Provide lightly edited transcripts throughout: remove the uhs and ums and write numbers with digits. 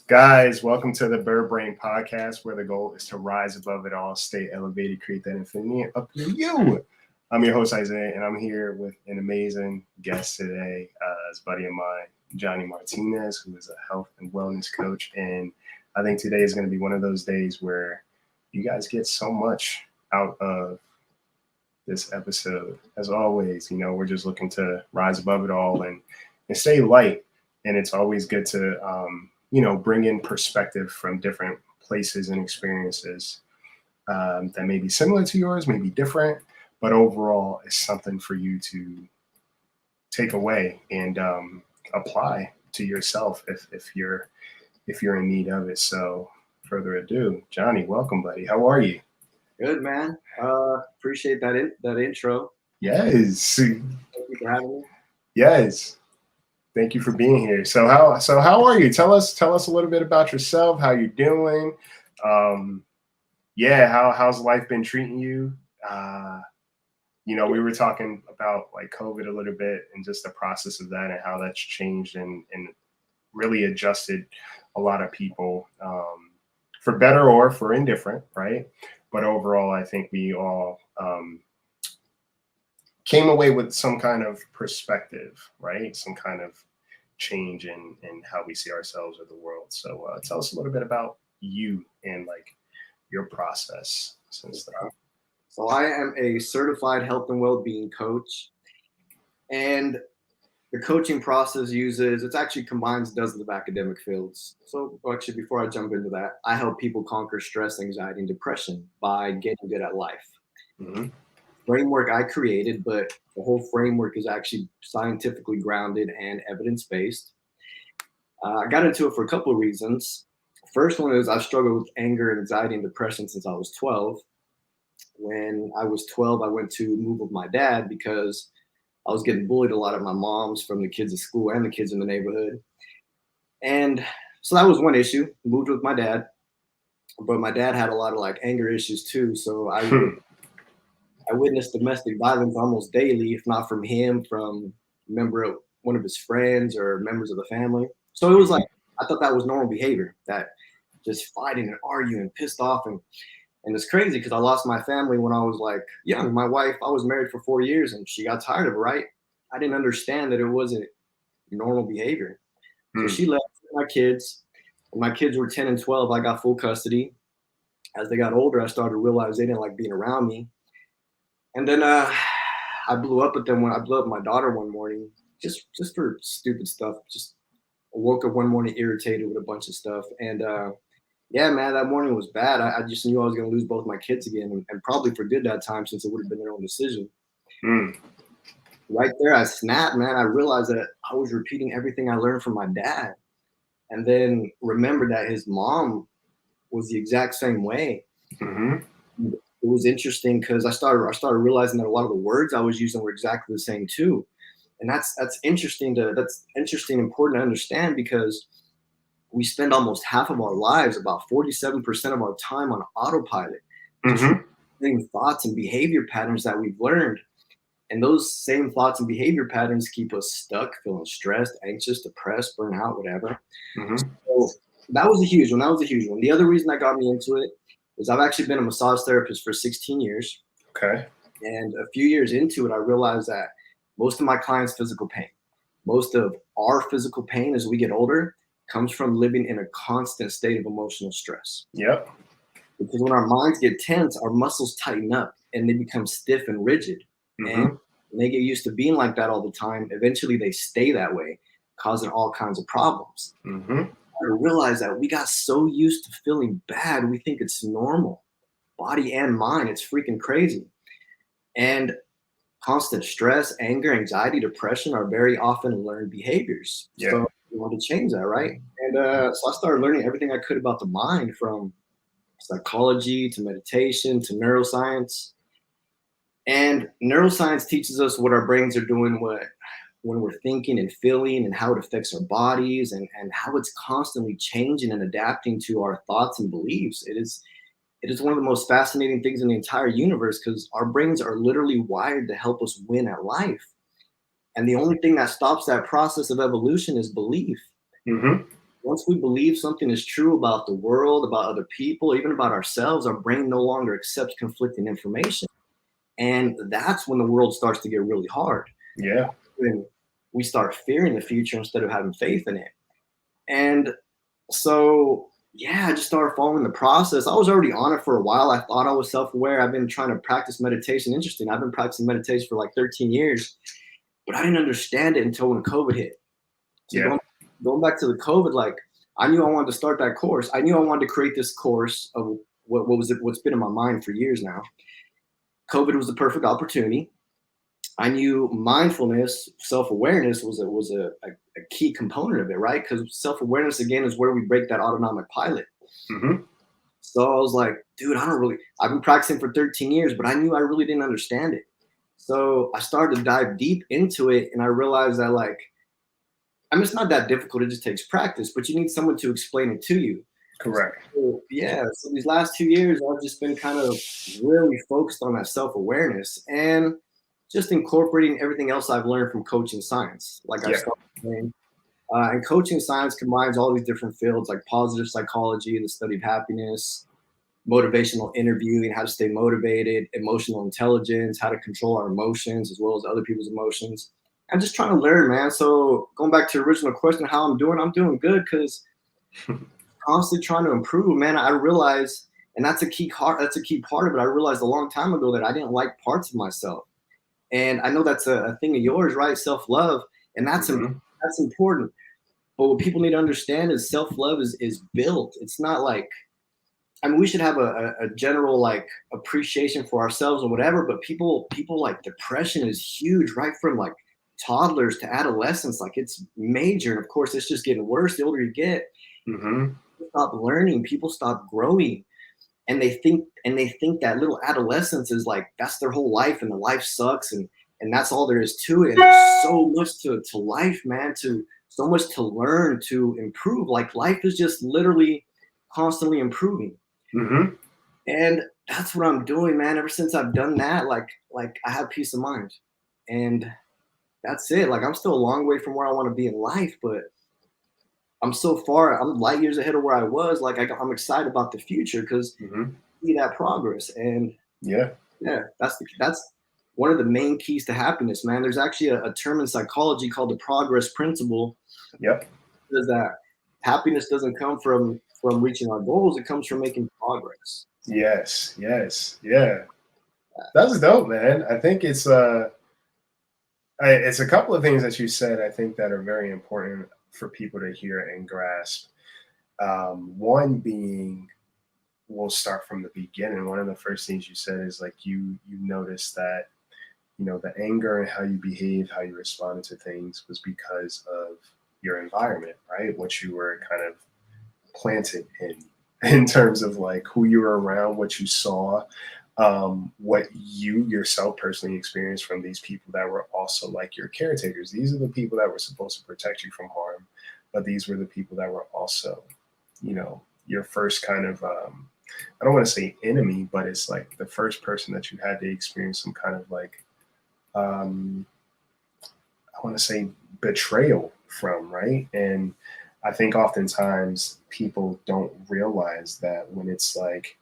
Guys, welcome to the Bird Brain Podcast, where the goal is to rise above it all, stay elevated, create that infinity up to you. I'm your host, Isaiah, and I'm here with an amazing guest today. It's a buddy of mine, Johnny Martinez, who is a health and wellness coach. And I think today is going to be one of those days where you guys get so much out of this episode. As always, we're just looking to rise above it all and stay light. And it's always good to, bring in perspective from different places and experiences that may be similar to yours, may be different, but overall it's something for you to take away and apply to yourself if you're in need of it. So further ado, Johnny, welcome, buddy. How are you? Good, man. Appreciate that intro. Yes. Thank you for having me. Yes. Thank you for being here. So how are you? Tell us a little bit about yourself, how you're doing. How's life been treating you? We were talking about like COVID a little bit and just the process of that and how that's changed and really adjusted a lot of people for better or for indifferent, right? But overall, I think we all came away with some kind of perspective, right? Some kind of change in how we see ourselves or the world. So tell us a little bit about you and like your process since then. So I am a certified health and well-being coach, and the coaching process it actually combines dozens of academic fields. So actually, before I jump into that, I help people conquer stress, anxiety, and depression by getting good at life. Mm-hmm. Framework I created, but the whole framework is actually scientifically grounded and evidence-based. I got into it for a couple of reasons. First one is I've struggled with anger, anxiety, and depression since I was 12. When I was 12, I went to move with my dad because I was getting bullied a lot at my mom's from the kids at school and the kids in the neighborhood. And so that was one issue. Moved with my dad, but my dad had a lot of like anger issues too. So I witnessed domestic violence almost daily, if not from him, from one of his friends or members of the family. So it was like, I thought that was normal behavior, that just fighting and arguing and pissed off. And it's crazy because I lost my family when I was like young. My wife, I was married for 4 years and she got tired of it, right? I didn't understand that it wasn't normal behavior. So she left my kids. When my kids were 10 and 12, I got full custody. As they got older, I started to realize they didn't like being around me. And then I blew up at them when I blew up my daughter one morning, just for stupid stuff. Just woke up one morning irritated with a bunch of stuff. And yeah, man, that morning was bad. I just knew I was going to lose both my kids again and probably for good that time since it would have been their own decision. Right there, I snapped, man. I realized that I was repeating everything I learned from my dad. And then remembered that his mom was the exact same way. Mm-hmm. It was interesting because I started realizing that a lot of the words I was using were exactly the same too. And that's interesting and important to understand because we spend almost half of our lives, about 47% of our time on autopilot, just thoughts and behavior patterns that we've learned. And those same thoughts and behavior patterns keep us stuck, feeling stressed, anxious, depressed, burnt out, whatever. Mm-hmm. So that was a huge one. The other reason that got me into it is I've actually been a massage therapist for 16 years. Okay. And a few years into it, I realized that most of my clients' physical pain, most of our physical pain as we get older, comes from living in a constant state of emotional stress. Yep. Because when our minds get tense, our muscles tighten up and they become stiff and rigid. Mm-hmm. And when they get used to being like that all the time, eventually they stay that way, causing all kinds of problems. Mm-hmm. I realized that we got so used to feeling bad, we think it's normal. Body and mind, it's freaking crazy. And constant stress, anger, anxiety, depression are very often learned behaviors. Yeah. So we want to change that, right? And so I started learning everything I could about the mind, from psychology to meditation to neuroscience. And neuroscience teaches us what our brains are doing when we're thinking and feeling, and how it affects our bodies, and how it's constantly changing and adapting to our thoughts and beliefs. It is one of the most fascinating things in the entire universe because our brains are literally wired to help us win at life. And the only thing that stops that process of evolution is belief. Mm-hmm. once we believe something is true about the world, about other people, even about ourselves, our brain no longer accepts conflicting information. And that's when the world starts to get really hard. Yeah. When we start fearing the future instead of having faith in it. And so, yeah, I just started following the process. I was already on it for a while. I thought I was self-aware. I've been trying to practice meditation. Interesting. I've been practicing meditation for like 13 years, but I didn't understand it until when COVID hit. So Yeah. going back to the COVID, like I knew I wanted to start that course. I knew I wanted to create this course of what's been in my mind for years now. COVID was the perfect opportunity. I knew mindfulness, self-awareness was a key component of it, right? Because self-awareness again is where we break that autonomic pilot. Mm-hmm. So I was like, dude, I've been practicing for 13 years, but I knew I really didn't understand it. So I started to dive deep into it, and I realized that it's not that difficult. It just takes practice, but you need someone to explain it to you. Correct. So, yeah. So these last 2 years, I've just been kind of really focused on that self-awareness and just incorporating everything else I've learned from coaching science. Like I Yeah. started saying, and coaching science combines all these different fields like positive psychology, the study of happiness, motivational interviewing, how to stay motivated, emotional intelligence, how to control our emotions as well as other people's emotions. I'm just trying to learn, man. So going back to the original question, how I'm doing good because constantly trying to improve, man. I realized, and that's a key part of it. I realized a long time ago that I didn't like parts of myself. And I know that's a thing of yours, right? Self-love. And Mm-hmm. that's important. But what people need to understand is self-love is built. It's not like, I mean, we should have a general like appreciation for ourselves and whatever, but people like depression is huge, right from like toddlers to adolescents. Like it's major. And of course, it's just getting worse the older you get. Mm-hmm. People stop learning, people stop growing. And they think that little adolescence is like that's their whole life and the life sucks and that's all there is to it. And there's so much to life, man, to so much to learn, to improve. Like life is just literally constantly improving. Mm-hmm. And that's what I'm doing, man. Ever since I've done that, like I have peace of mind. And that's it. Like I'm still a long way from where I want to be in life, but I'm so far, I'm light years ahead of where I was. Like I'm excited about the future because Mm-hmm. see that progress. And Yeah. yeah, that's one of the main keys to happiness, man. There's actually a term in psychology called the progress principle. Yep. Says that happiness doesn't come from reaching our goals; it comes from making progress. Yes. Yes. Yeah. That's dope, man. I think it's a couple of things that you said. I think that are very important for people to hear and grasp. One being, we'll start from the beginning. One of the first things you said is like you noticed that the anger and how you behaved, how you responded to things was because of your environment, right? What you were kind of planted in terms of like who you were around, what you saw, what you yourself personally experienced from these people that were also like your caretakers. These are the people that were supposed to protect you from harm, but these were the people that were also, your first kind of, I don't want to say enemy, but it's like the first person that you had to experience some kind of like, I want to say betrayal from, right? And I think oftentimes people don't realize that when it's like,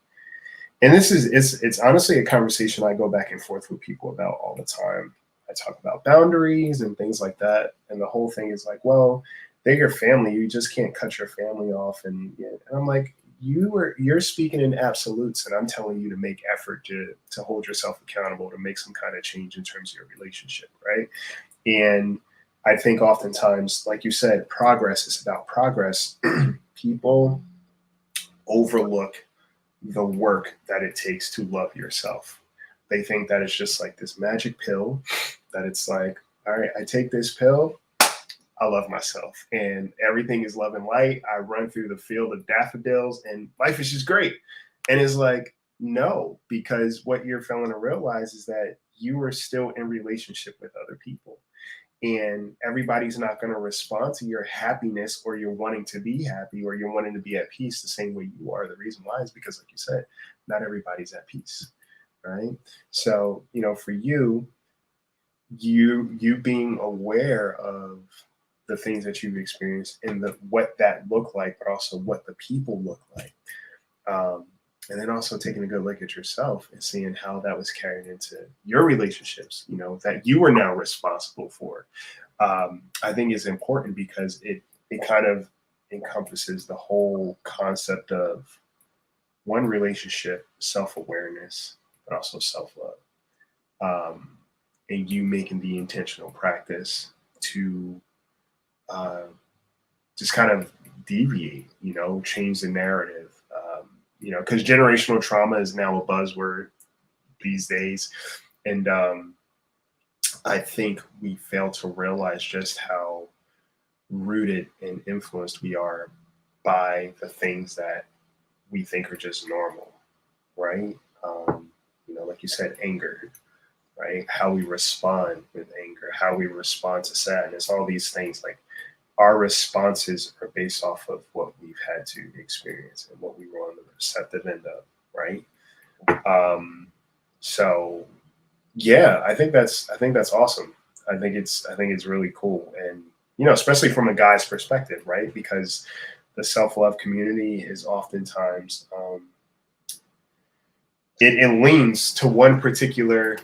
and this is it's honestly a conversation I go back and forth with people about all the time. I talk about boundaries and things like that, and the whole thing is like, well, they're your family. You just can't cut your family off, and I'm like, you're speaking in absolutes, and I'm telling you to make effort to hold yourself accountable, to make some kind of change in terms of your relationship, right? And I think oftentimes, like you said, progress is about progress. People overlook the work that it takes to love yourself. They think that it's just like this magic pill, that it's like, all right, I take this pill, I love myself, and everything is love and light. I run through the field of daffodils, and life is just great. And it's like, no, because what you're failing to realize is that you are still in relationship with other people. And everybody's not going to respond to your happiness or your wanting to be happy or you're wanting to be at peace the same way you are. The reason why is because, like you said, not everybody's at peace, right? So, for you being aware of the things that you've experienced and what that looked like, but also what the people look like. And then also taking a good look at yourself and seeing how that was carried into your relationships, that you are now responsible for. I think is important because it kind of encompasses the whole concept of one, relationship, self-awareness, but also self-love. And you making the intentional practice to just kind of deviate, change the narrative, because generational trauma is now a buzzword these days. And I think we fail to realize just how rooted and influenced we are by the things that we think are just normal, right? Like you said, anger, right? How we respond with anger, how we respond to sadness, all these things, like our responses are based off of what we've had to experience and what we were on the receptive end of, right? So yeah, I think that's awesome. I think it's really cool. And, especially from a guy's perspective, right? Because the self-love community is oftentimes, it leans to one particular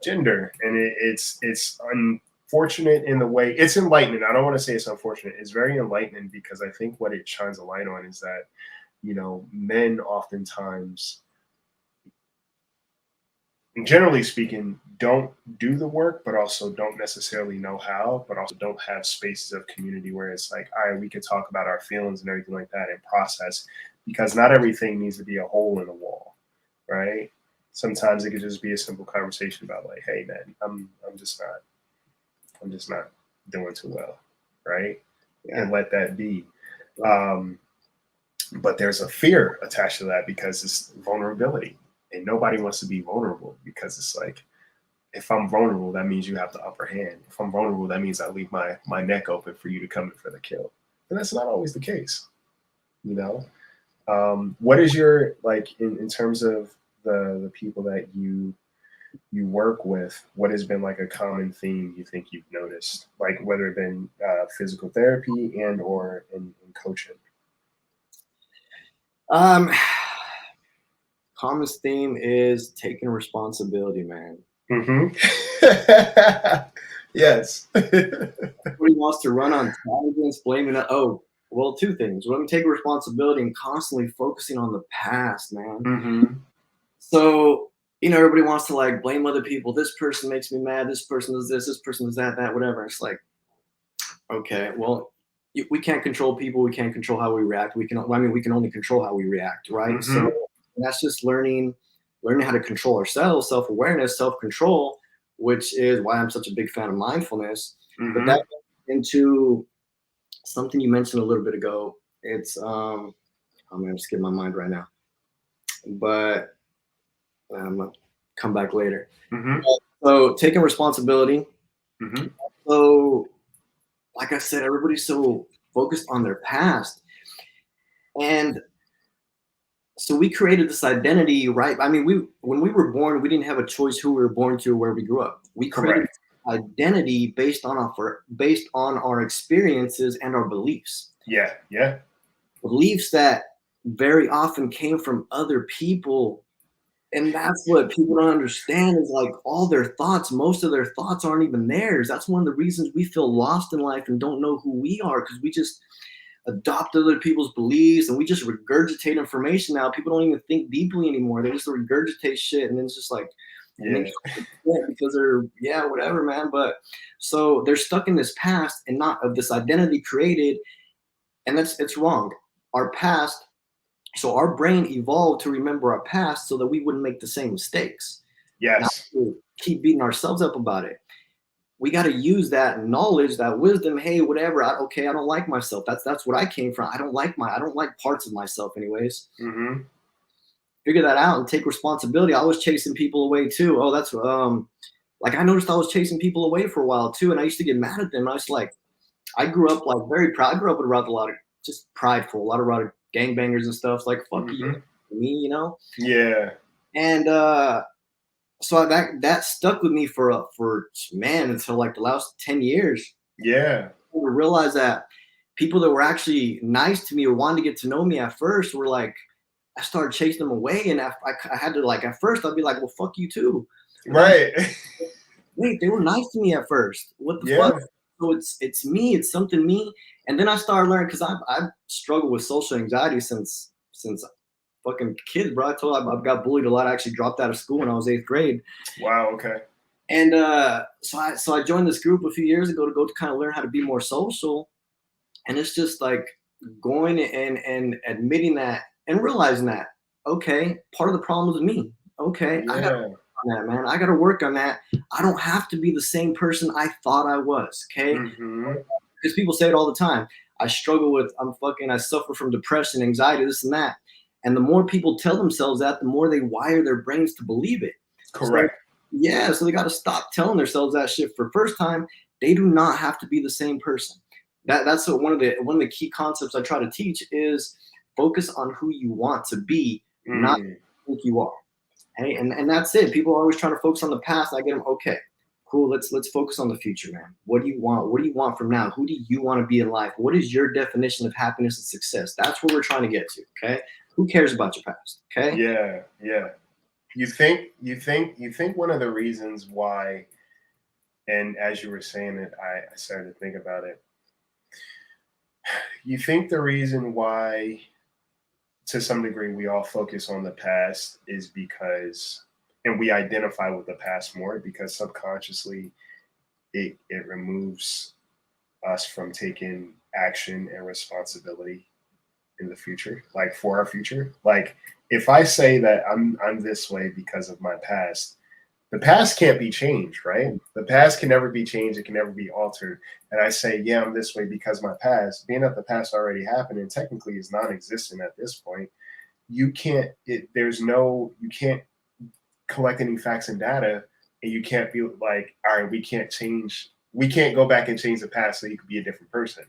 gender, and it's unfortunate in the way it's enlightening. I don't want to say it's unfortunate. It's very enlightening because I think what it shines a light on is that, men oftentimes, generally speaking, don't do the work, but also don't necessarily know how, but also don't have spaces of community where it's like, all right, we can talk about our feelings and everything like that and process, because not everything needs to be a hole in the wall, right? Sometimes it could just be a simple conversation about like, hey man, I'm just not doing too well, right? Yeah. And let that be. But there's a fear attached to that because it's vulnerability. And nobody wants to be vulnerable because it's like, if I'm vulnerable, that means you have the upper hand. If I'm vulnerable, that means I leave my neck open for you to come in for the kill. And that's not always the case, What is your, like, in terms of the people that you work with, what has been like a common theme you think you've noticed, like whether it been physical therapy and or in coaching? Common theme is taking responsibility, man. Mm-hmm. Yes. Everybody wants to run on tangents, blaming it. Oh, well, two things. Let me take responsibility and constantly focusing on the past, man. Mm-hmm. So, everybody wants to like blame other people. This person makes me mad. This person does this person does that, whatever. It's like, okay, well, we can't control people. We can't control how we react. We can only control how we react, right? Mm-hmm. So that's just learning how to control ourselves, self-awareness, self-control, which is why I'm such a big fan of mindfulness. Mm-hmm. But that into something you mentioned a little bit ago. It's I'm gonna skip my mind right now, but I'm gonna come back later. Mm-hmm. So taking responsibility. Mm-hmm. So, like I said, everybody's so focused on their past, and so we created this identity, right? I mean, when we were born, we didn't have a choice who we were born to or where we grew up. We created identity based on our experiences and our beliefs. Yeah. Beliefs that very often came from other people. And that's what people don't understand is like all their thoughts, most of their thoughts aren't even theirs. That's one of the reasons we feel lost in life and don't know who we are, because we just adopt other people's beliefs and we just regurgitate information now. People don't even think deeply anymore. They just regurgitate shit, and then it's just like, because they're whatever, man. But so they're stuck in this past and not of this identity created, and it's wrong. Our past, so our brain evolved to remember our past so that we wouldn't make the same mistakes. Yes. Not to keep beating ourselves up about it. We got to use that knowledge, that wisdom. Hey, whatever. I don't like myself. That's what I came from. I don't like parts of myself, anyways. Mm-hmm. Figure that out and take responsibility. I was chasing people away too. Oh, that's like I noticed I was chasing people away for a while too, and I used to get mad at them. I was like, I grew up like very proud. I grew up around a lot of just prideful, a lot of gangbangers and stuff. It's like fuck you, me, Yeah. And so that stuck with me for man until like the last 10 years. Yeah. realize that people that were actually nice to me or wanted to get to know me at first were like, I started chasing them away, and I had to, like, at first I'd be like, well, fuck you too. Right. Wait, they were nice to me at first. What the Yeah. fuck? So it's me. It's something me. And then I started learning, because I've struggled with social anxiety since fucking kid, bro. I told you I've got bullied a lot. I actually dropped out of school when I was 8th grade. Wow. Okay. And so I joined this group a few years ago to go to kind of learn how to be more social. And it's just like going and admitting that and realizing that, okay, part of the problem is me. Okay, I got Yeah. that, man. I got to work on that. I don't have to be the same person I thought I was. Okay. Mm-hmm. Because people say it all the time. I struggle with, I suffer from depression, anxiety, this and that. And the more people tell themselves that, the more they wire their brains to believe it. Correct. So, yeah. So they got to stop telling themselves that shit. For first time, they do not have to be the same person. That's one of the key concepts I try to teach is focus on who you want to be, not who you think you are. Hey, and that's it. People are always trying to focus on the past. I get them. Okay, cool. Let's focus on the future, man. What do you want? What do you want from now? Who do you want to be in life? What is your definition of happiness and success? That's what we're trying to get to. Okay. Who cares about your past? Okay. Yeah. Yeah. You think one of the reasons why, and as you were saying it, I started to think about it. You think the reason why, to some degree, we all focus on the past is because, and we identify with the past more because subconsciously it removes us from taking action and responsibility in the future, like for our future. Like if I say that I'm this way because of my past, the past can't be changed, right? The past can never be changed. It can never be altered. And I say, yeah, I'm this way because my past, being that the past already happened and technically is non-existent at this point, you can't collect any facts and data, and you can't be like, all right, we can't go back and change the past so you could be a different person.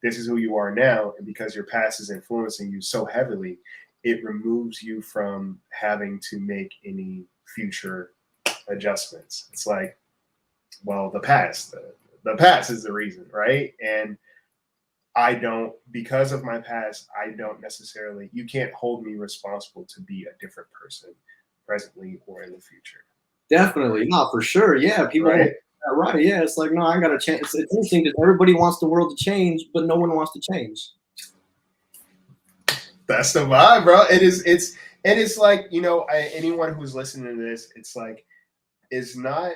This is who you are now, and because your past is influencing you so heavily, it removes you from having to make any future adjustments. It's like, well, the past is the reason, right? And because of my past, I don't necessarily, you can't hold me responsible to be a different person presently or in the future. Definitely. No, for sure. Yeah. People. Right. Right. Yeah. It's like, no, I got to change. It's interesting because everybody wants the world to change, but no one wants to change. That's the vibe, bro. It's like, anyone who's listening to this, it's like, it's not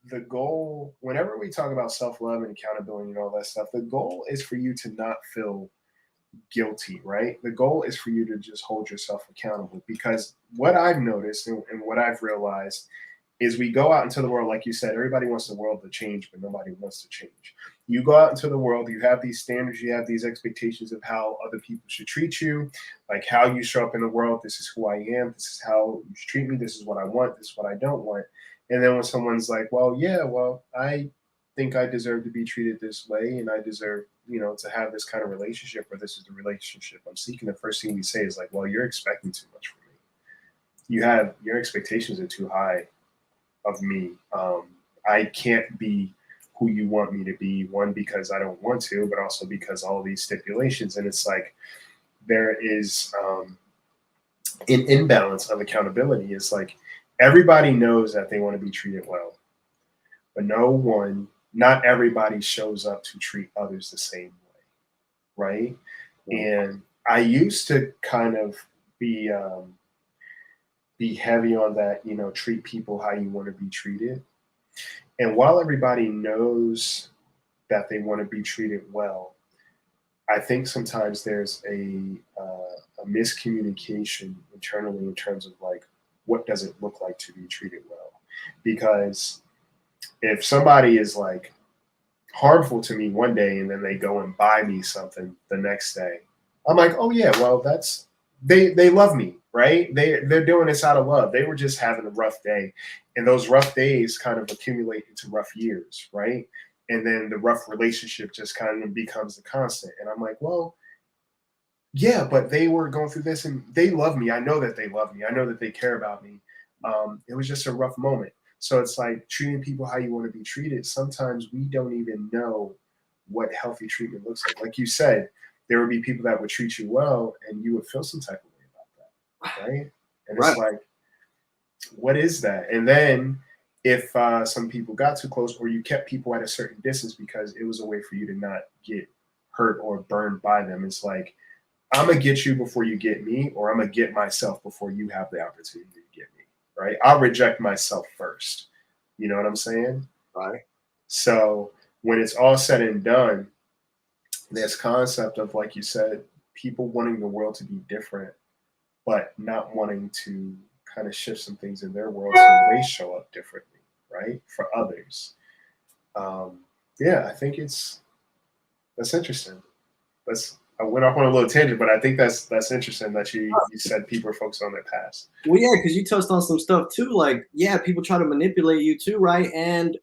the goal. Whenever we talk about self-love and accountability and all that stuff, the goal is for you to not feel guilty, right? The goal is for you to just hold yourself accountable, because what I've noticed and what I've realized is we go out into the world, like you said, everybody wants the world to change, but nobody wants to change. You go out into the world, you have these standards, you have these expectations of how other people should treat you, like how you show up in the world. This is who I am. This is how you should treat me. This is what I want. This is what I don't want. And then when someone's like, I think I deserve to be treated this way, and I deserve, to have this kind of relationship, or this is the relationship I'm seeking, the first thing we say is like, well, you're expecting too much from me. Your expectations are too high of me. I can't be who you want me to be, one, because I don't want to, but also because all these stipulations. And it's like, there is an imbalance of accountability. It's like, everybody knows that they want to be treated well, but not everybody shows up to treat others the same way, right? And I used to kind of be heavy on that, treat people how you want to be treated. And while everybody knows that they want to be treated well, I think sometimes there's a miscommunication internally in terms of like, what does it look like to be treated well? Because if somebody is like harmful to me one day and then they go and buy me something the next day, I'm like, oh yeah, well, they love me, right? They're doing this out of love. They were just having a rough day, and those rough days kind of accumulate into rough years, right? And then the rough relationship just kind of becomes the constant. And I'm like, well, yeah, but they were going through this and they love me. I know that they love me. I know that they care about me. It was just a rough moment. So it's like treating people how you want to be treated. Sometimes we don't even know what healthy treatment looks like. Like you said, there would be people that would treat you well and you would feel some type of way about that, right? And it's like, what is that? And then if some people got too close, or you kept people at a certain distance because it was a way for you to not get hurt or burned by them, it's like, I'm going to get you before you get me, or I'm going to get myself before you have the opportunity to get me, right? I'll reject myself first. You know what I'm saying? Right. So when it's all said and done, this concept of, like you said, people wanting the world to be different, but not wanting to kind of shift some things in their world so they show up differently, right? For others. Yeah, I think that's interesting. I went off on a little tangent, but I think that's interesting that you said people are focused on their past. Well, yeah, because you touched on some stuff too. Like, yeah, people try to manipulate you too, right? And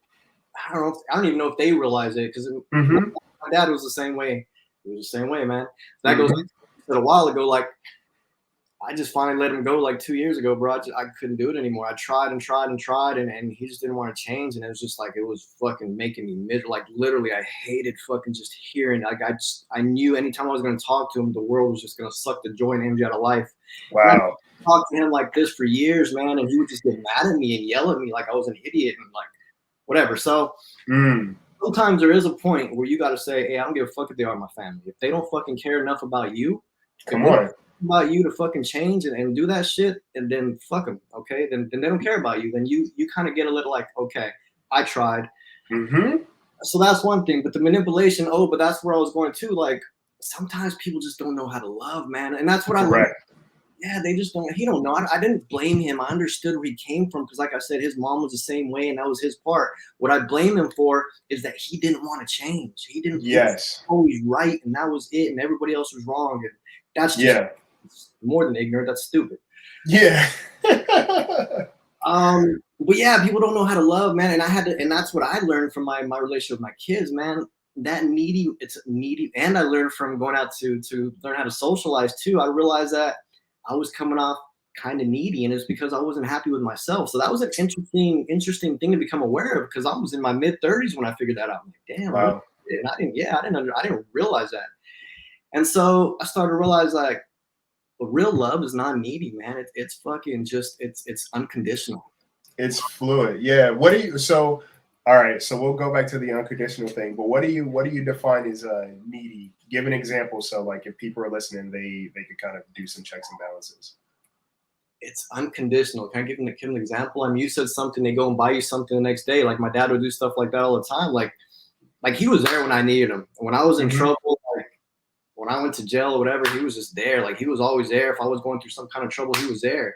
I don't even know if they realize it, because my dad was the same way. He was the same way, man. That goes like a while ago. Like, I just finally let him go like 2 years ago, bro. I couldn't do it anymore. I tried and tried and tried, and he just didn't want to change. And it was just like, it was fucking making me miserable. Like, literally, I hated fucking just hearing. Like, I knew anytime I was going to talk to him, the world was just going to suck the joy and energy out of life. Wow. I talked to him like this for years, man, and he would just get mad at me and yell at me like I was an idiot and like whatever. So sometimes there is a point where you got to say, hey, I don't give a fuck if they are my family. If they don't fucking care enough about you, come on, about you to fucking change and do that shit, and then fuck them, okay? Then they don't care about you. Then you kind of get a little like, okay, I tried. So that's one thing. But the manipulation, but that's where I was going to. Like, sometimes people just don't know how to love, man, and that's what I learned. Yeah, they just don't. He don't know. I didn't blame him. I understood where he came from, because, like I said, his mom was the same way, and that was his part. What I blame him for is that he didn't want to change. He didn't. Yes. He was always right, and that was it, and everybody else was wrong. And that's just more than ignorant. That's stupid. Yeah. But yeah, people don't know how to love, man, and I had to, and that's what I learned from my relationship with my kids, man. That it's needy, and I learned from going out to learn how to socialize too. I realized that I was coming off kind of needy, and it's because I wasn't happy with myself. So that was an interesting thing to become aware of, because I was in my mid-30s when I figured that out. I'm like, damn, wow. And I didn't realize that. And so I started to realize, like, real love is not needy, man. It's fucking just it's unconditional. It's fluid. Yeah. What do you? So, all right. So we'll go back to the unconditional thing. But what do you define as needy? Give an example. So, like, if people are listening, they could kind of do some checks and balances. It's unconditional. Can I give them an example? I mean, you said something, they go and buy you something the next day. Like, my dad would do stuff like that all the time. Like he was there when I needed him. When I was in trouble, like when I went to jail or whatever, he was just there. Like, he was always there. If I was going through some kind of trouble, he was there.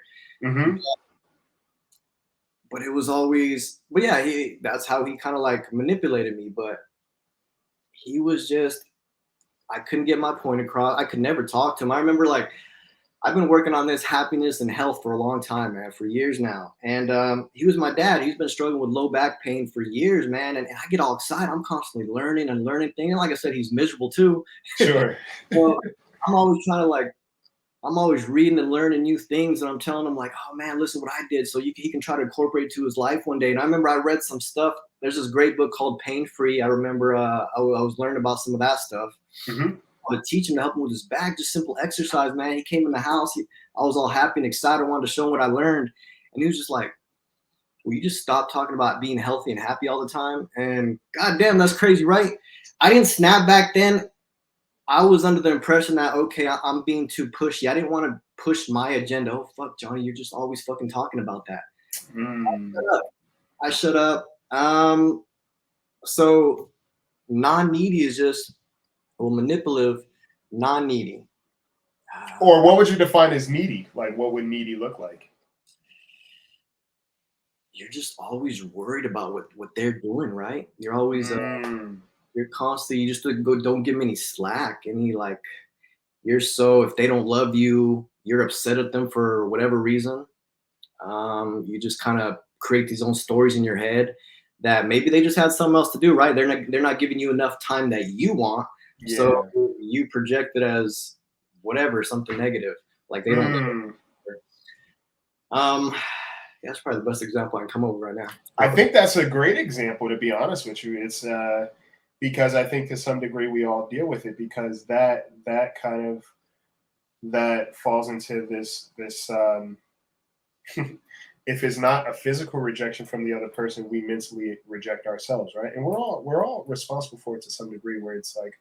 But it was always, but yeah, that's how he kind of like manipulated me. But he was just, I couldn't get my point across. I could never talk to him. I remember, like, I've been working on this happiness and health for a long time, man, for years now. And he was my dad. He's been struggling with low back pain for years, man. And I get all excited. I'm constantly learning things. And like I said, he's miserable too. Sure. So I'm always trying to, I'm always reading and learning new things. And I'm telling him, like, oh man, listen what I did. So he can try to incorporate to his life one day. And I remember I read some stuff. There's this great book called Pain Free. I remember I was learning about some of that stuff. To teach him, to help him with his back, just simple exercise, man. He came in the house. I was all happy and excited, wanted to show him what I learned. And he was just like, will you just stop talking about being healthy and happy all the time? And goddamn, that's crazy, right? I didn't snap back then. I was under the impression that, okay, I'm being too pushy. I didn't want to push my agenda. Oh, fuck, Johnny, you're just always fucking talking about that. I shut up. So non-needy is just, manipulative, non-needy. Or what would you define as needy? Like, what would needy look like? You're just always worried about what they're doing, right? You're always you're constantly, you just don't give them any slack. If they don't love you, you're upset at them for whatever reason. You just kind of create these own stories in your head that maybe they just had something else to do, right? They're not giving you enough time that you want. Yeah. So you project it as whatever, something negative. Like, they don't. That's probably the best example I can come over right now. I think that's a great example, to be honest with you. It's because I think to some degree we all deal with it, because that kind of that falls into this if it's not a physical rejection from the other person, we mentally reject ourselves, right? And we're all responsible for it to some degree, where it's like,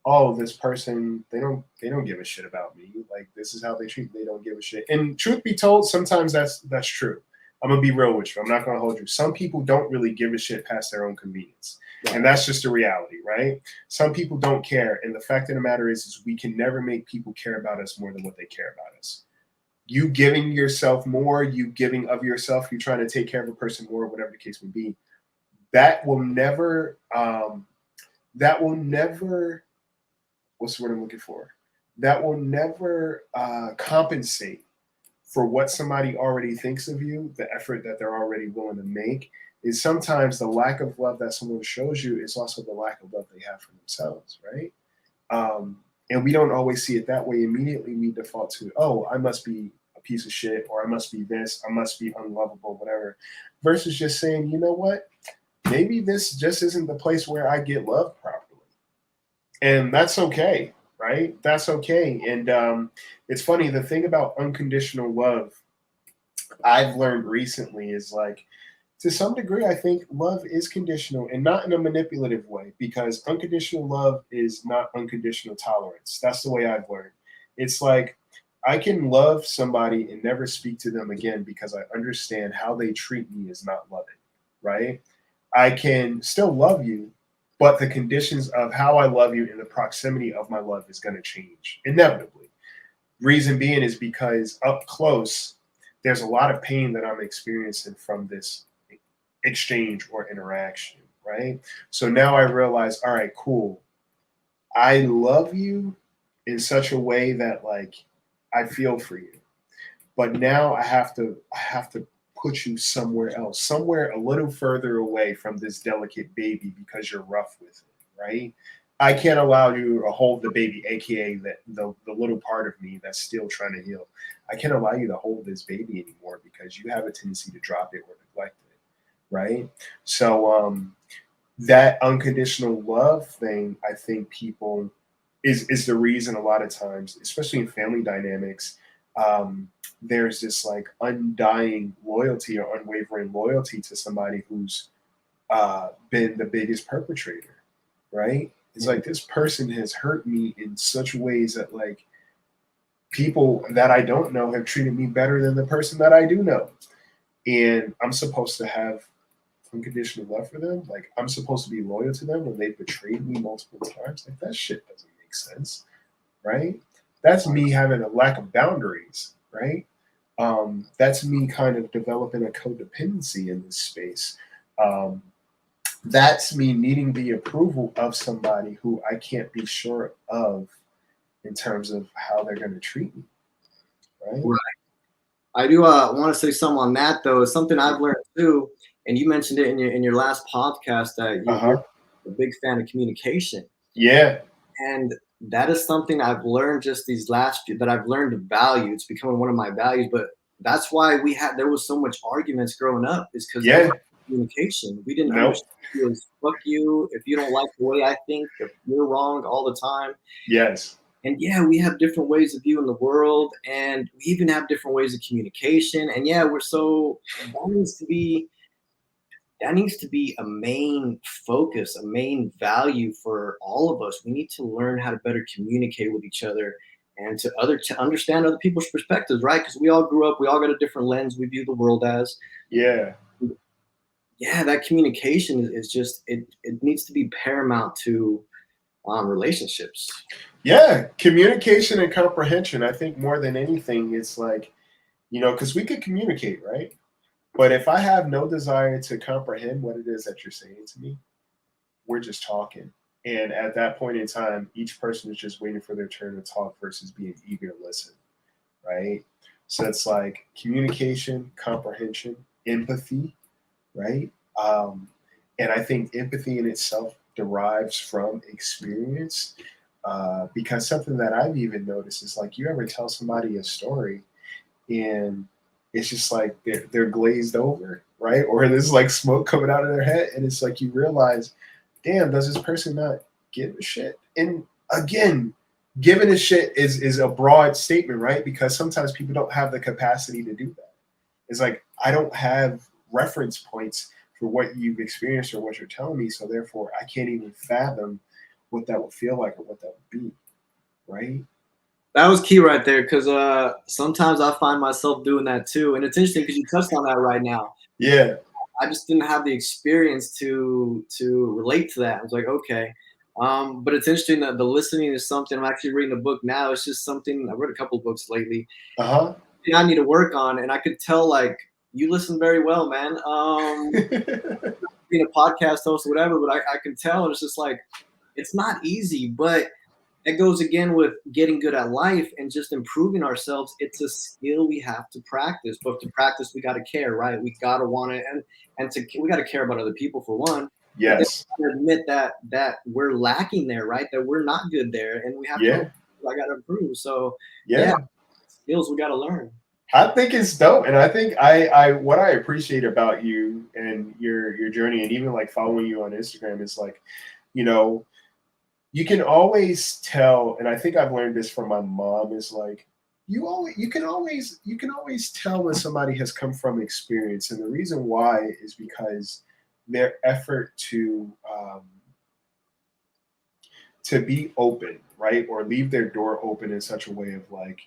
oh, this person, they don't give a shit about me. Like, this is how they treat me. They don't give a shit. And truth be told, sometimes that's true. I'm gonna be real with you. I'm not gonna hold you. Some people don't really give a shit past their own convenience. Right. And that's just the reality, right? Some people don't care. And the fact of the matter is we can never make people care about us more than what they care about us. You giving yourself more, you giving of yourself, you trying to take care of a person more, whatever the case may be, that will never, what's the word I'm looking for? That will never compensate for what somebody already thinks of you, the effort that they're already willing to make. Is sometimes the lack of love that someone shows you is also the lack of love they have for themselves, right? And we don't always see it that way. Immediately we default to, oh, I must be a piece of shit, or I must be this, I must be unlovable, whatever, versus just saying, you know what, maybe this just isn't the place where I get loved properly. And that's okay, right? That's okay. And it's funny, the thing about unconditional love I've learned recently is like, to some degree, I think love is conditional, and not in a manipulative way, because unconditional love is not unconditional tolerance. That's the way I've learned. It's like, I can love somebody and never speak to them again because I understand how they treat me is not loving, right? I can still love you, but the conditions of how I love you and the proximity of my love is going to change inevitably. Reason being is because up close, there's a lot of pain that I'm experiencing from this exchange or interaction, right? So now I realize, all right, cool. I love you in such a way that, like, I feel for you. But now I have to put you somewhere else, somewhere a little further away from this delicate baby, because you're rough with it, right? I can't allow you to hold the baby, aka the little part of me that's still trying to heal. I can't allow you to hold this baby anymore because you have a tendency to drop it or neglect it, right? So that unconditional love thing, I think people is the reason a lot of times, especially in family dynamics, there's this like undying loyalty or unwavering loyalty to somebody who's been the biggest perpetrator, right? It's like, this person has hurt me in such ways that, like, people that I don't know have treated me better than the person that I do know. And I'm supposed to have unconditional love for them. Like, I'm supposed to be loyal to them when they betrayed me multiple times. Like, that shit doesn't make sense, right? That's me having a lack of boundaries, right? That's me kind of developing a codependency in this space. That's me needing the approval of somebody who I can't be sure of in terms of how they're going to treat me, right? Right. I do want to say something on that, though. It's something I've learned too, and you mentioned it in your last podcast that you're a big fan of communication. Yeah. And that is something I've learned just these last year, that I've learned to value. It's becoming one of my values. But that's why there was so much arguments growing up, is because communication. We didn't understand. It was, fuck you if you don't like the way I think, if you're wrong all the time. Yes. And yeah, we have different ways of viewing the world, and we even have different ways of communication. And yeah, that needs to be a main focus, a main value for all of us. We need to learn how to better communicate with each other, and to understand other people's perspectives, right? Because we all grew up, we all got a different lens we view the world as. Yeah. Yeah, that communication is just, it needs to be paramount to relationships. Yeah, communication and comprehension. I think more than anything, it's like, because we could communicate, right? But if I have no desire to comprehend what it is that you're saying to me, we're just talking. And at that point in time, each person is just waiting for their turn to talk versus being eager to listen, right? So it's like communication, comprehension, empathy, right? And I think empathy in itself derives from experience, because something that I've even noticed is, like, you ever tell somebody a story and it's just like they're glazed over, right? Or there's like smoke coming out of their head, and it's like you realize damn, does this person not give a shit? And again, giving a shit is a broad statement, right? Because sometimes people don't have the capacity to do that. It's like, I don't have reference points for what you've experienced or what you're telling me, so therefore I can't even fathom what that would feel like or what that would be, right? That was key right there, because sometimes I find myself doing that too, and it's interesting because you touched on that right now. Yeah. I just didn't have the experience to relate to that. I was like, okay. But it's interesting that the listening is something. I'm actually reading a book now. It's just something I read a couple of books lately. Uh-huh. I need to work on, and I could tell like you listen very well, man. Being a podcast host or whatever, but I can tell, and it's just like it's not easy, but it goes again with getting good at life and just improving ourselves. It's a skill we have to practice. But to practice, we got to care, right? We got to want it, we got to care about other people for one. Yes. Admit that we're lacking there, right? That we're not good there, and we have to. I got to improve. So yeah, skills we got to learn. I think it's dope, and I think I what I appreciate about you and your journey, and even like following you on Instagram is like, you know, you can always tell, and I think I've learned this from my mom, is like you can always tell when somebody has come from experience, and the reason why is because their effort to be open, right, or leave their door open in such a way of like,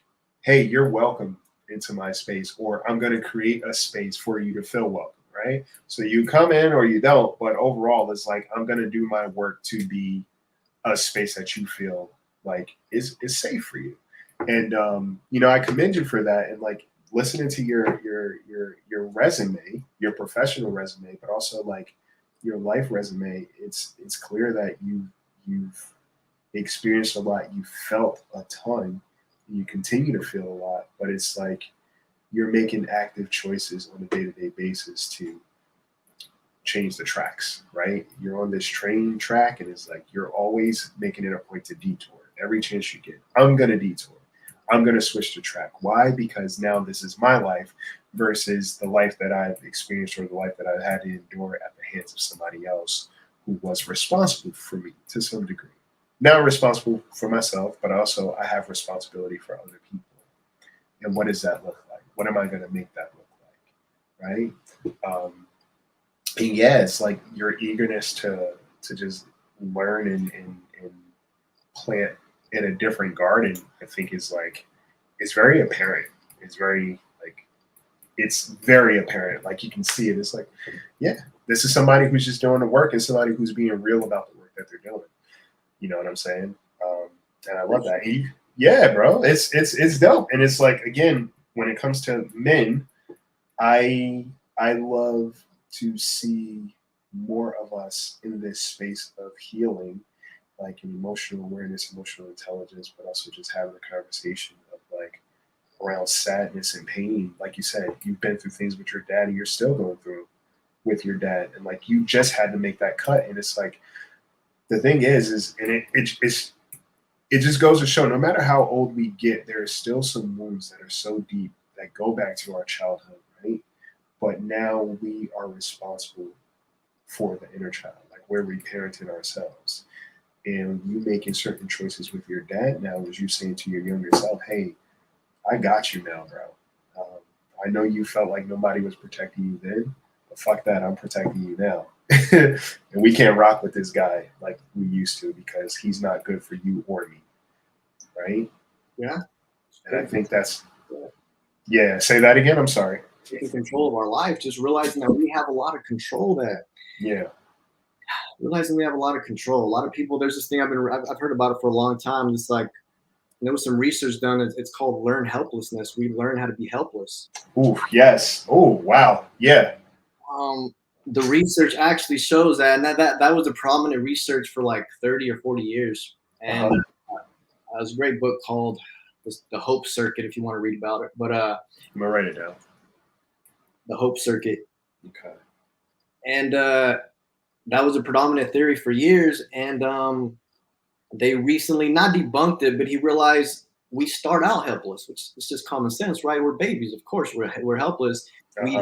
hey, you're welcome into my space, or I'm going to create a space for you to feel welcome, right? So you come in or you don't, but overall, it's like I'm going to do my work to be a space that you feel like is safe for you. And you know, I commend you for that. And like listening to your resume, your professional resume, but also like your life resume, it's clear that you've experienced a lot, you felt a ton, you continue to feel a lot, but it's like you're making active choices on a day-to-day basis to change the tracks, right? You're on this train track, and it's like you're always making it a point to detour. Every chance you get, I'm going to detour. I'm going to switch the track. Why? Because now this is my life versus the life that I've experienced or the life that I've had to endure at the hands of somebody else who was responsible for me to some degree. Now I'm responsible for myself, but also I have responsibility for other people. And what does that look like? What am I going to make that look like? Right? And yeah, it's like your eagerness to just learn and plant in a different garden, I think is like, it's very apparent. It's very apparent. Like you can see it. It's like, yeah, this is somebody who's just doing the work and somebody who's being real about the work that they're doing. You know what I'm saying? And I love that. Yeah, bro, it's dope. And it's like, again, when it comes to men, I love to see more of us in this space of healing, like an emotional awareness, emotional intelligence, but also just having a conversation of like around sadness and pain. Like you said, you've been through things with your dad and you're still going through with your dad. And like, you just had to make that cut. And it's like, the thing is, and it just goes to show, no matter how old we get, there is still some wounds that are so deep that go back to our childhood, right? But now we are responsible for the inner child. Like we're reparenting ourselves. And you making certain choices with your dad now is you saying to your younger self, hey, I got you now, bro. I know you felt like nobody was protecting you then, but fuck that, I'm protecting you now. And we can't rock with this guy like we used to because he's not good for you or me. Right? Yeah. And I think that's, yeah, say that again. I'm sorry. Taking control of our life, just realizing that we have a lot of control there. Yeah. Realizing we have a lot of control. A lot of people, there's this thing I've heard about it for a long time. It's like, there was some research done. It's called learned helplessness. We learn how to be helpless. Oh, yes. Oh, wow. Yeah. The research actually shows that, and that was a prominent research for like 30 or 40 years. And it was a great book called The Hope Circuit, if you want to read about it. But I'm gonna write it down. The Hope Circuit. Okay. And that was a predominant theory for years. And they recently not debunked it, but he realized we start out helpless, which is just common sense, right? We're babies, of course, we're helpless. We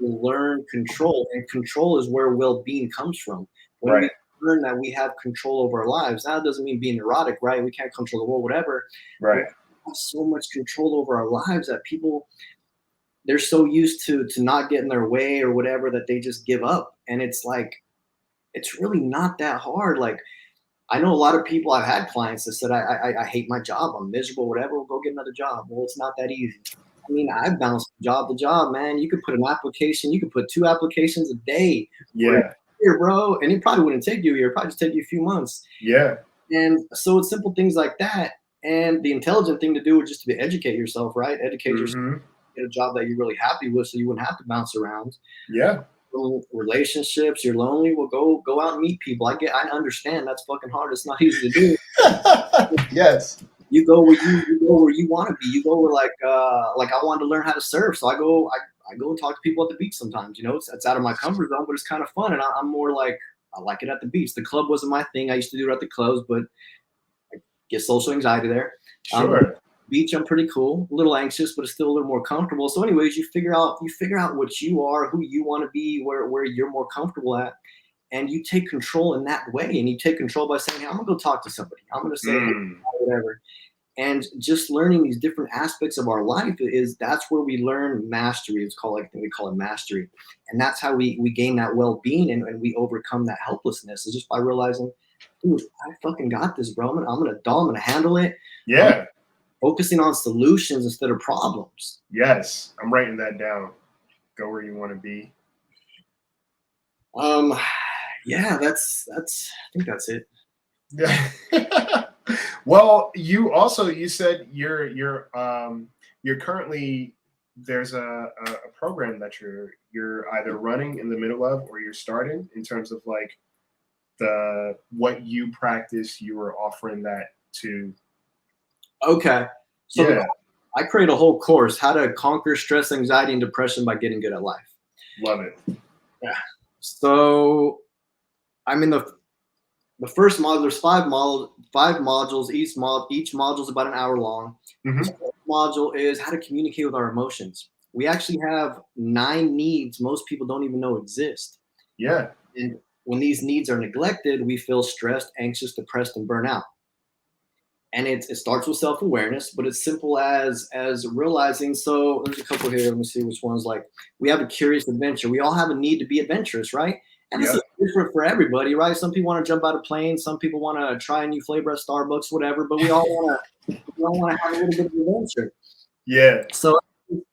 learn control, and control is where well-being comes from. When learn that we have control over our lives. Now, it doesn't mean being neurotic, right? We can't control the world, whatever. Right. But we have so much control over our lives that people, they're so used to not getting their way or whatever that they just give up. And it's like, it's really not that hard. Like, I know a lot of people, I've had clients that said, I hate my job, I'm miserable, whatever, we'll go get another job. Well, it's not that easy. I mean, I've bounced job to job, man. You could put an application, you could put 2 applications a day for a year, bro, and it probably wouldn't take you a year, it'd probably just take you a few months. Yeah. And so it's simple things like that. And the intelligent thing to do is just to educate yourself, right? Educate yourself, get a job that you're really happy with so you wouldn't have to bounce around. Yeah. Relationships, you're lonely, well, go out and meet people. I understand that's fucking hard. It's not easy to do. Yes. You go where you want to be. You go where like I wanted to learn how to surf, so I go and talk to people at the beach sometimes. You know, it's out of my comfort zone, but it's kind of fun. And I'm more like, I like it at the beach. The club wasn't my thing. I used to do it at the clubs, but I get social anxiety there. Sure. Beach, I'm pretty cool, a little anxious, but it's still a little more comfortable. So anyways, you figure out what you are, who you want to be, where you're more comfortable at, and you take control in that way. And you take control by saying, hey, I'm gonna go talk to somebody. I'm gonna say hey, whatever. And just learning these different aspects of our life that's where we learn mastery. It's called, I think we call it mastery. And that's how we gain that well-being and we overcome that helplessness, is just by realizing, dude, I fucking got this, bro. I'm gonna handle it. Yeah. Focusing on solutions instead of problems. Yes, I'm writing that down. Go where you want to be. Yeah, that's I think that's it. Yeah. Well, you said you're currently, there's a program that you're either running in the middle of or you're starting, in terms of like what you practice, you were offering that to. Okay. So yeah. I create a whole course, how to conquer stress, anxiety, and depression by getting good at life. Love it. Yeah. So I'm in the first module. There's 5 modules. Each module is about an hour long. Mm-hmm. The first module is how to communicate with our emotions. We actually have 9 needs most people don't even know exist. Yeah. And when these needs are neglected, we feel stressed, anxious, depressed, and burnt out. And it starts with self-awareness, but it's simple as realizing. So there's a couple here. Let me see which one's like. We have a curious adventure. We all have a need to be adventurous, right? And this is different for everybody, right? Some people want to jump out of planes. Some people want to try a new flavor at Starbucks, whatever. But we all want to have a little bit of adventure. Yeah. So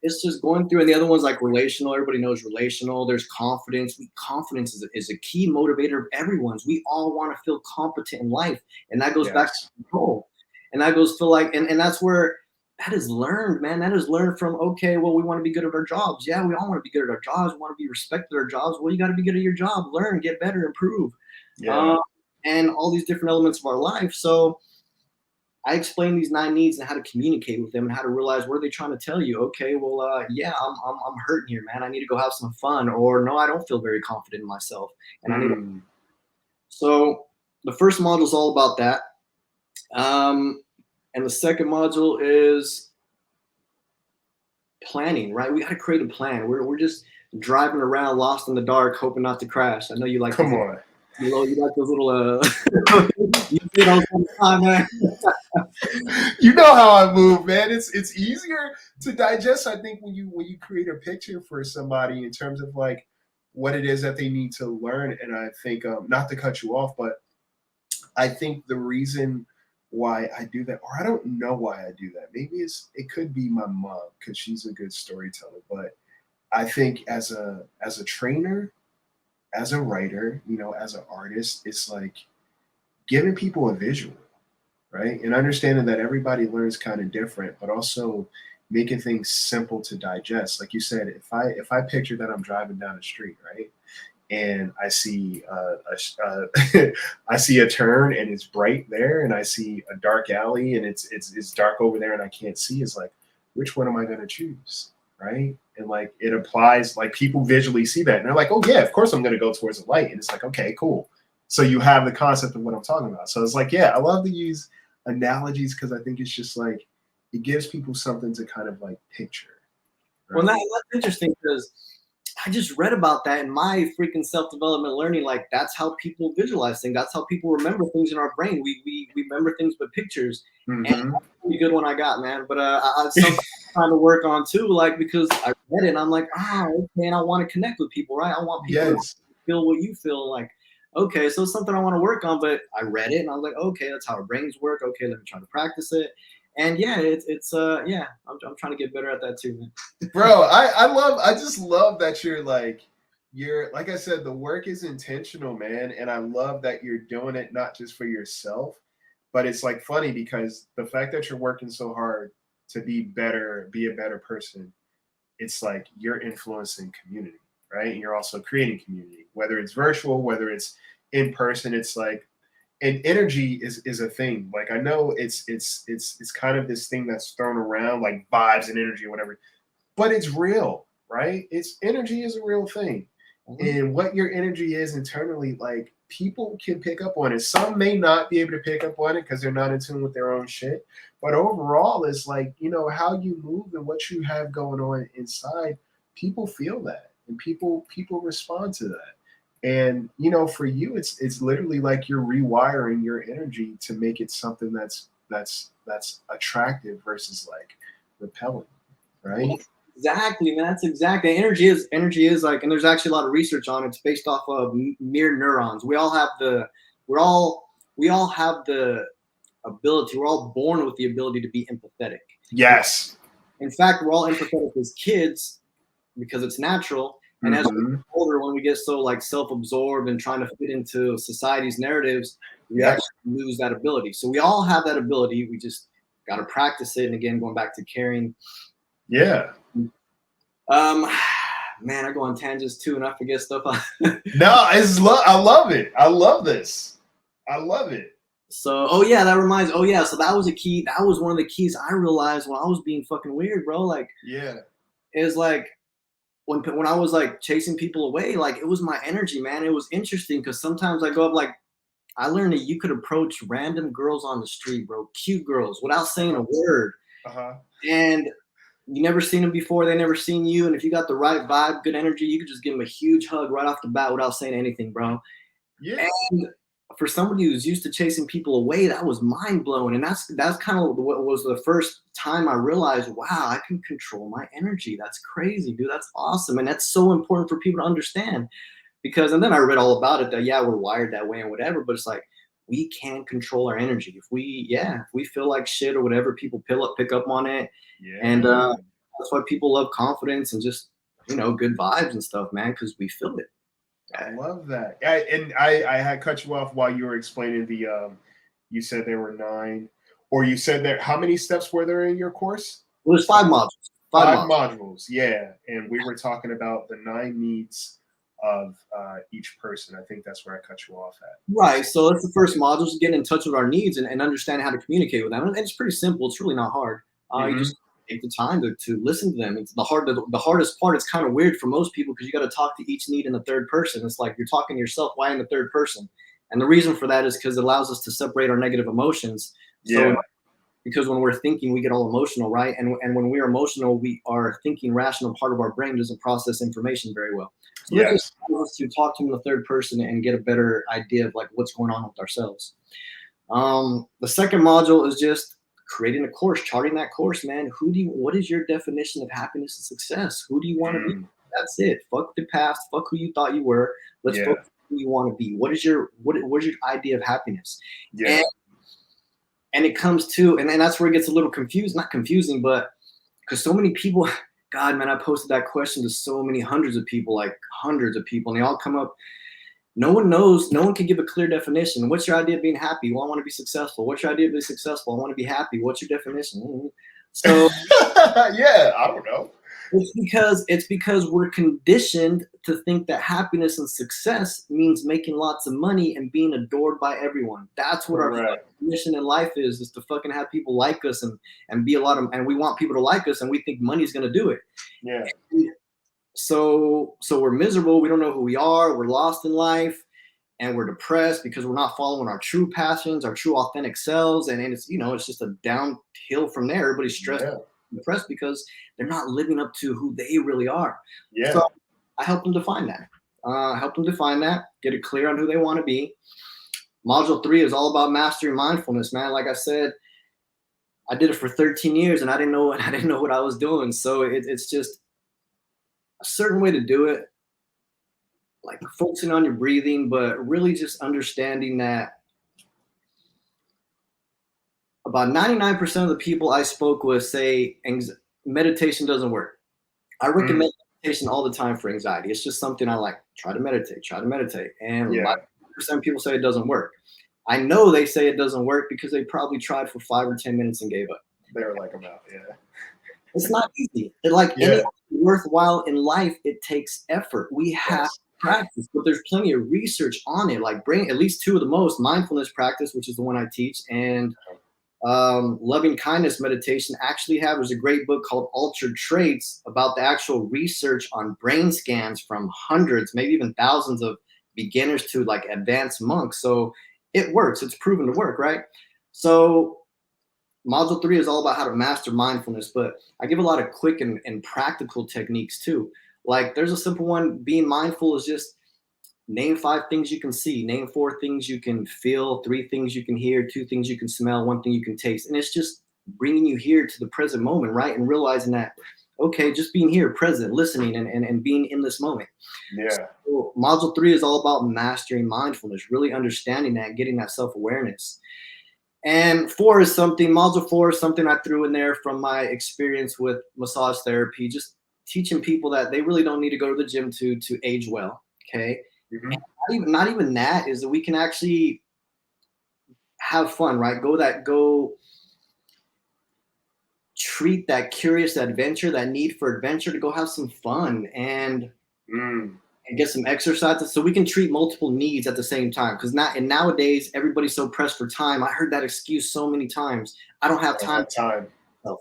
it's just going through. And the other one's like relational. Everybody knows relational. There's confidence. Confidence is a key motivator of everyone's. We all want to feel competent in life, and that goes back to control. And that goes feel like, and that's where that is learned, man. That is learned from, okay, well, we want to be good at our jobs. Yeah, we all want to be good at our jobs. We want to be respected at our jobs. Well, you got to be good at your job. Learn, get better, improve. Yeah. And all these different elements of our life. So I explain these 9 needs and how to communicate with them and how to realize what are they trying to tell you. Okay, well, yeah, I'm hurting here, man. I need to go have some fun. Or no, I don't feel very confident in myself. And I need to. So the first module is all about that. And the second module is planning, right? We got to create a plan. We're just driving around lost in the dark, hoping not to crash. I know you like. Come on. You like those little. You see those all the time, man. You know how I move, man. It's easier to digest, I think, when you create a picture for somebody in terms of like what it is that they need to learn. And I think, not to cut you off, but I think the reason why I do that, or I don't know why I do that. Maybe it could be my mom, because she's a good storyteller. But I think as a trainer, as a writer, as an artist, it's like giving people a visual, right? And understanding that everybody learns kind of different, but also making things simple to digest. Like you said, if I picture that I'm driving down the street, right? And I see I see a turn and it's bright there, and I see a dark alley and it's dark over there and I can't see. It's like, which one am I going to choose, right? And like it applies, like people visually see that and they're like, oh yeah, of course I'm going to go towards the light. And it's like, okay, cool. So you have the concept of what I'm talking about. So it's like, yeah, I love to use analogies because I think it's just like it gives people something to kind of like picture. Right? Well, that's interesting because I just read about that in my freaking self-development learning. Like, that's how people visualize things. That's how people remember things in our brain. We remember things with pictures. And that's a pretty good one I got, man. But something I'm trying to work on too, like, because I read it and I'm like, okay, and I want to connect with people, right? I want people to feel what you feel like. Okay, so it's something I want to work on, but I read it and I was like, okay, that's how our brains work. Okay, let me try to practice it. And yeah, I'm trying to get better at that too, man. Bro, I just love that you're like I said, the work is intentional, man. And I love that you're doing it not just for yourself, but it's like funny because the fact that you're working so hard to be better, be a better person, it's like you're influencing community, right? And you're also creating community, whether it's virtual, whether it's in person. It's like, and energy is a thing. Like, I know it's kind of this thing that's thrown around, like vibes and energy or whatever, but it's real, right? Energy is a real thing. And what your energy is internally, like, people can pick up on it. Some may not be able to pick up on it because they're not in tune with their own shit. But overall, it's like, how you move and what you have going on inside, people feel that, and people respond to that. And for you, it's literally like you're rewiring your energy to make it something that's attractive versus like repelling, right? Exactly, man. That's exactly. Energy is like, and there's actually a lot of research on it. It's based off of mirror neurons. We all have the ability. We're all born with the ability to be empathetic. Yes. In fact, we're all empathetic as kids because it's natural. And as we get older, when we get so like self-absorbed and trying to fit into society's narratives, we actually lose that ability. So we all have that ability. We just got to practice it. And again, going back to caring. Yeah. Man, I go on tangents too, and I forget stuff. No, I love it. I love this. I love it. So, so that was a key. That was one of the keys I realized when I was being fucking weird, bro. Like, is like when I was like chasing people away, like, it was my energy, man. It was interesting because sometimes I go up, like, I learned that you could approach random girls on the street, bro, cute girls, without saying a word, and you never seen them before, they never seen you, and if you got the right vibe, good energy, you could just give them a huge hug right off the bat without saying anything, bro. Yeah. And for somebody who's used to chasing people away, that was mind blowing, and that's kind of what was the first time I realized, wow, I can control my energy. That's crazy, dude. That's awesome, and that's so important for people to understand. Because, and then I read all about it that we're wired that way and whatever, but it's like, we can control our energy. If we feel like shit or whatever, people pick up on it. Yeah. And that's why people love confidence and just, good vibes and stuff, man, because we feel it. I love that. I had cut you off while you were explaining you said there were 9, or you said that, how many steps were there in your course? Well, there's 5 modules. 5 modules, yeah. And we were talking about the 9 needs of each person. I think that's where I cut you off at. Right. So that's the first module, is getting in touch with our needs and understand how to communicate with them. And it's pretty simple. It's really not hard. You just take the time to listen to them. It's the hardest part. It's kind of weird for most people because you got to talk to each need in the third person. It's like you're talking to yourself. Why in the third person? And the reason for that is because it allows us to separate our negative emotions. So because when we're thinking, we get all emotional, right? And when we're emotional, our thinking rational part of our brain doesn't process information very well. So it just allows us to talk to them in the third person and get a better idea of like what's going on with ourselves. The second module is just creating a course, charting that course, man. What is your definition of happiness and success? Who do you want to be? That's it. Fuck the past. Fuck who you thought you were. Let's focus on who you want to be. What is your idea of happiness? Yeah. And it comes to, and that's where it gets a little not confusing, but because so many people, God, man, I posted that question to so many hundreds of people, and they all come up. No one knows. No one can give a clear definition. What's your idea of being happy? Well, I want to be successful. What's your idea of being successful? I want to be happy. What's your definition? So, I don't know. It's because we're conditioned to think that happiness and success means making lots of money and being adored by everyone. That's what our mission in life is to fucking have people like us and be and we want people to like us, and we think money's gonna do it. Yeah. So we're miserable. We don't know who we are. We're lost in life, and we're depressed because we're not following our true passions, our true authentic selves, and it's it's just a downhill from there. Everybody's stressed. Depressed because they're not living up to who they really are. Yeah. So I help them define that. Get it clear on who they want to be. Module 3 is all about mastering mindfulness, man. Like I said, I did it for 13 years and I didn't know what I was doing. So it's just a certain way to do it, like focusing on your breathing, but really just understanding that about 99% of the people I spoke with say meditation doesn't work. I recommend meditation all the time for anxiety. It's just something I like. Try to meditate. And a lot of people say it doesn't work. I know they say it doesn't work because they probably tried for 5 or 10 minutes and gave up. They were like It's not easy. Anything worthwhile in life, it takes effort. We have to practice, but there's plenty of research on it. Like at least 2 of the most, mindfulness practice, which is the one I teach, and loving kindness meditation. There's a great book called Altered Traits about the actual research on brain scans from hundreds, maybe even thousands of beginners to like advanced monks. So it works. It's proven to work, right? So module 3 is all about how to master mindfulness, but I give a lot of quick and practical techniques too. Like there's a simple one. Being mindful is just name 5 things you can see, name 4 things you can feel, 3 things you can hear, 2 things you can smell, 1 thing you can taste. And it's just bringing you here to the present moment, right? And realizing that, okay, just being here, present, listening, and being in this moment. Yeah. So module 3 is all about mastering mindfulness, really understanding that, getting that self-awareness. And module 4 is something I threw in there from my experience with massage therapy, just teaching people that they really don't need to go to the gym to age well, okay? Mm-hmm. Not even that, is that we can actually have fun, right? Go treat that curious adventure, that need for adventure, to go have some fun and get some exercise. So we can treat multiple needs at the same time. Because nowadays, everybody's so pressed for time. I heard that excuse so many times. I don't have time.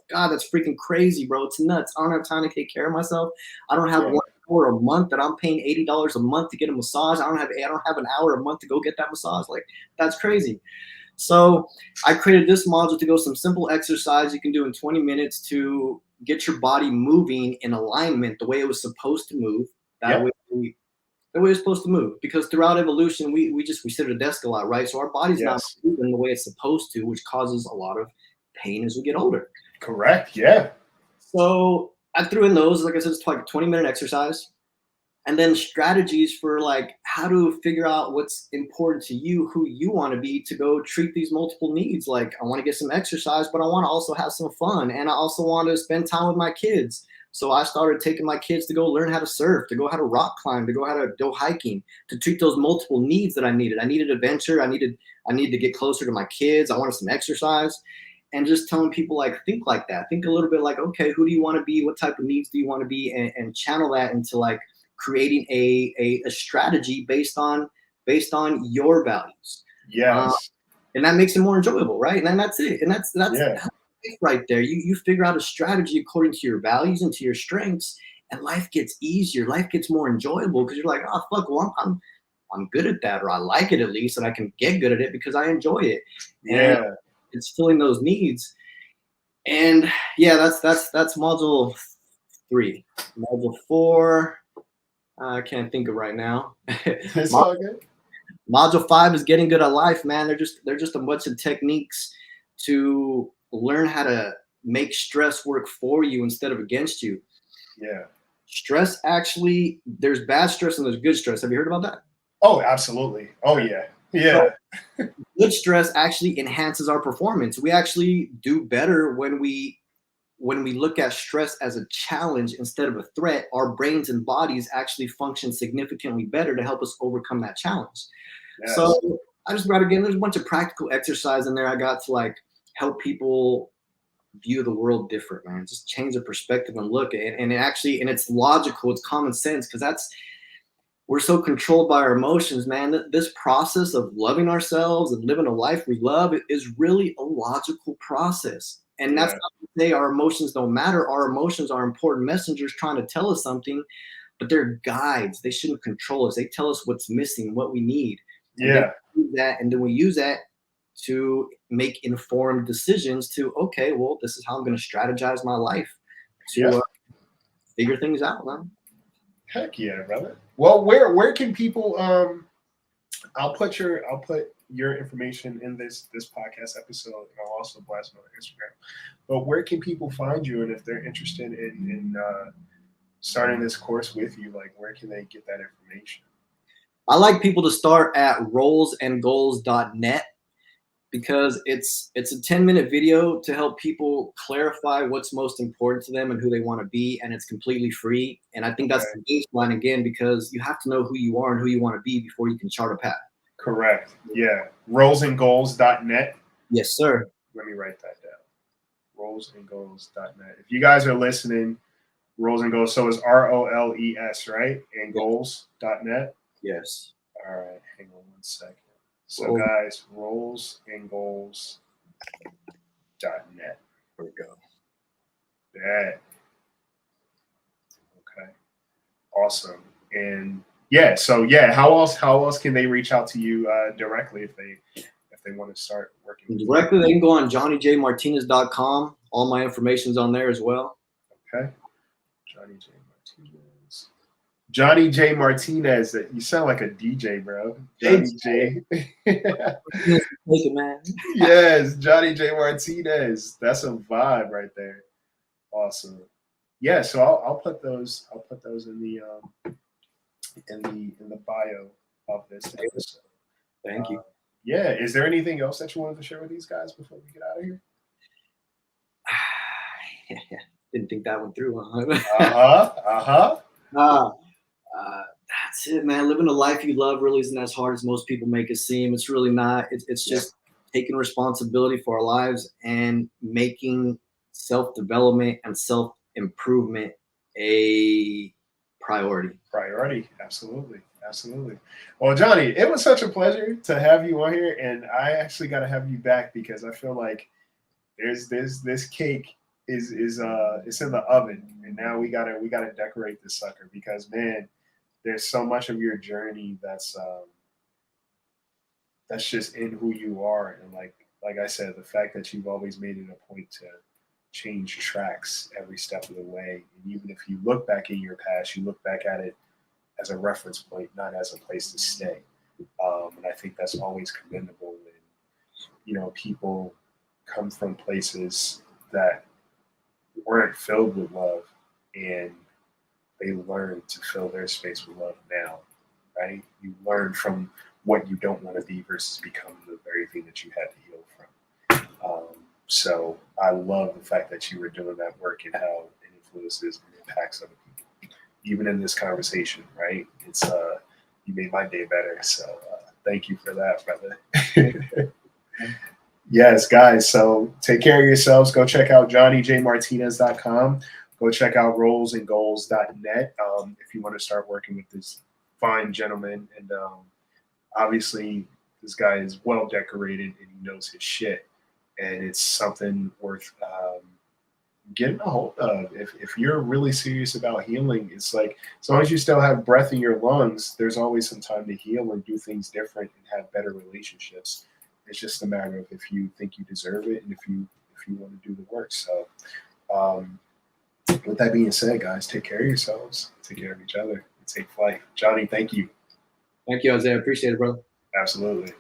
God, that's freaking crazy, bro. It's nuts. I don't have time to take care of myself. I don't have 1 hour a month that I'm paying $80 a month to get a massage. I don't have an hour a month to go get that massage. Like, that's crazy. So I created this module to go some simple exercise you can do in 20 minutes to get your body moving in alignment the way it was supposed to move. The way it's supposed to move. Because throughout evolution, we sit at a desk a lot, right? So our body's not moving the way it's supposed to, which causes a lot of pain as we get older. Correct. Yeah. So I threw in those, like I said, it's like a 20-minute exercise. And then strategies for like how to figure out what's important to you, who you want to be, to go treat these multiple needs. Like, I want to get some exercise, but I want to also have some fun. And I also want to spend time with my kids. So I started taking my kids to go learn how to surf, to go how to rock climb, to go how to go hiking, to treat those multiple needs that I needed. I needed adventure. I needed to get closer to my kids. I wanted some exercise. And just telling people, like, think like that. Think a little bit like, okay, who do you want to be? What type of needs do you want to be? And channel that into like creating a strategy based on your values. Yes. And that makes it more enjoyable, right? And then that's it. And that's right there. You figure out a strategy according to your values and to your strengths, and life gets easier. Life gets more enjoyable because you're like, oh fuck, well I'm good at that, or I like it at least, and I can get good at it because I enjoy it. Yeah. And it's filling those needs. And yeah, that's module 3. Module 4, I can't think of right now. It's all good. Module 5 is getting good at life, man. They're just a bunch of techniques to learn how to make stress work for you instead of against you. Yeah. Stress, actually, there's bad stress and there's good stress. Have you heard about that? Oh, absolutely. Oh, yeah. Yeah. So, good stress actually enhances our performance. We actually do better when we look at stress as a challenge instead of a threat. Our brains and bodies actually function significantly better to help us overcome that challenge. Yes. So I just brought, again, there's a bunch of practical exercise in there I got to like help people view the world different, man. Just change the perspective and look at it. And it's logical, it's common sense, because we're so controlled by our emotions, man. This process of loving ourselves and living a life we love is really a logical process. And that's not to say our emotions don't matter. Our emotions are important messengers trying to tell us something, but they're guides. They shouldn't control us. They tell us what's missing, what we need. And then we use that to make informed decisions to, okay, well, this is how I'm going to strategize my life to figure things out, man. Heck yeah, brother. Well, where can people I'll put your information in this podcast episode, and I'll also blast it on Instagram. But where can people find you, and if they're interested in starting this course with you, like where can they get that information? I like people to start at rollsandgoals.net because it's a 10-minute video to help people clarify what's most important to them and who they want to be, and it's completely free. And I think that's the baseline again, because you have to know who you are and who you want to be before you can chart a path. Correct. Yeah. Rollsandgoals.net. Yes, sir. Let me write that down. Rollsandgoals.net. If you guys are listening, Rolls and Goals. So it's ROLES, right? And goals.net. Yes. All right. Hang on 1 second. So guys, rollsandgoals.net. There we go. That. Okay. Awesome. And yeah, so yeah, how else can they reach out to you directly if they want to start working with directly? They can go on johnnyjmartinez.com. All my information's on there as well. Okay. Johnny J. Martinez. Johnny J. Martinez. You sound like a DJ, bro. Johnny J. Man. Yes, Johnny J. Martinez. That's a vibe right there. Awesome. Yeah, so I'll put those in the bio of this episode. Thank you. Yeah. Is there anything else that you wanted to share with these guys before we get out of here? Didn't think that one through. That's it, man. Living a life you love really isn't as hard as most people make it seem. It's really not. It's just taking responsibility for our lives and making self-development and self-improvement a priority. Absolutely. Well, Johnny, it was such a pleasure to have you on here, and I actually got to have you back because I feel like there's this cake is it's in the oven, and now we gotta decorate this sucker because, man, there's so much of your journey that's just in who you are, and like I said, the fact that you've always made it a point to change tracks every step of the way, and even if you look back in your past, you look back at it as a reference point, not as a place to stay. And I think that's always commendable when people come from places that weren't filled with love, and they learn to fill their space with love now, right? You learn from what you don't want to be versus become the very thing that you had to heal from. So I love the fact that you were doing that work and how it influences and impacts other people, even in this conversation, right? It's you made my day better, so thank you for that, brother. Yes, guys. So take care of yourselves. Go check out johnnyjmartinez.com. Go check out rollsandgoals.net if you want to start working with this fine gentleman. And obviously, this guy is well decorated and he knows his shit. And it's something worth getting a hold of. If you're really serious about healing, it's like as long as you still have breath in your lungs, there's always some time to heal and do things different and have better relationships. It's just a matter of if you think you deserve it and if you want to do the work. So with that being said, guys, take care of yourselves, take care of each other, and take flight. Johnny, thank you. Thank you, Isaiah. Appreciate it, brother. Absolutely.